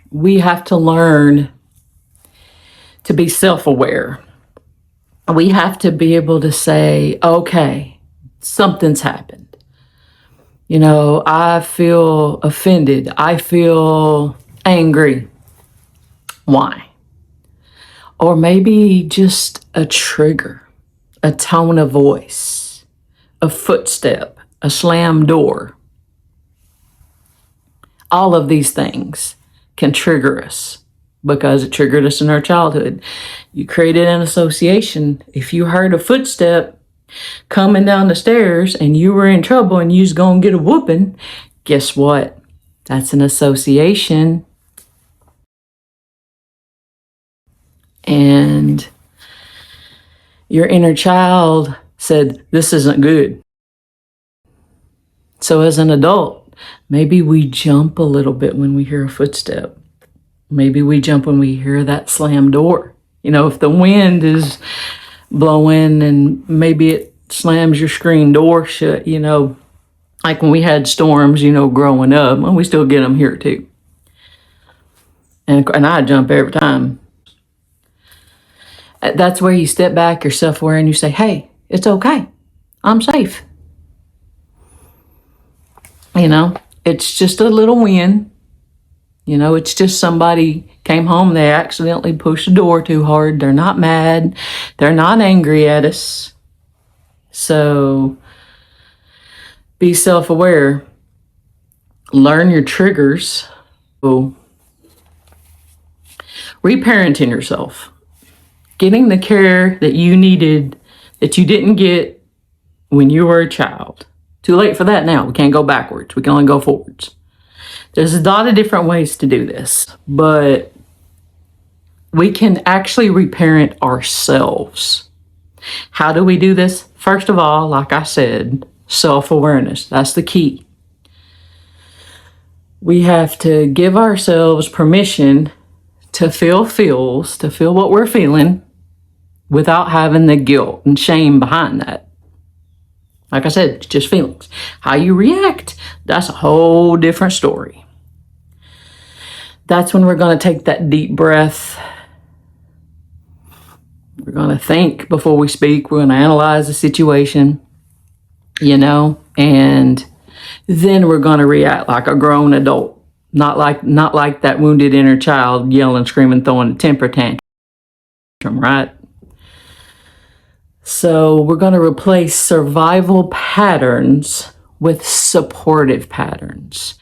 We have to learn to be self-aware. We have to be able to say, okay, something's happened. I feel offended. I feel angry. Why? Or maybe just a trigger, a tone of voice, a footstep, a slammed door. All of these things can trigger us because it triggered us in our childhood. You created an association. If you heard a footstep coming down the stairs and you were in trouble and you was going to get a whooping, guess what? That's an association. And your inner child said, this isn't good. So as an adult, maybe we jump a little bit when we hear a footstep. Maybe we jump when we hear that slam door. If the wind is blowing and maybe it slams your screen door shut, like when we had storms, growing up, and we still get them here too. And I jump every time. That's where you step back, you're self-aware, and you say, hey, it's okay. I'm safe. It's just a little wind. It's just somebody came home, they accidentally pushed the door too hard. They're not mad. They're not angry at us. So be self-aware. Learn your triggers. Reparenting yourself. Getting the care that you needed, that you didn't get when you were a child. Too late for that now. We can't go backwards. We can only go forwards. There's a lot of different ways to do this, but we can actually reparent ourselves. How do we do this? First of all, like I said, self-awareness. That's the key. We have to give ourselves permission to feel feels, to feel what we're feeling without having the guilt and shame behind that. Like I said, it's just feelings. How you react, that's a whole different story. That's when we're going to take that deep breath. We're going to think before we speak. We're going to analyze the situation, and then we're going to react like a grown adult. Not like that wounded inner child yelling, screaming, throwing a temper tantrum, right? So we're going to replace survival patterns with supportive patterns.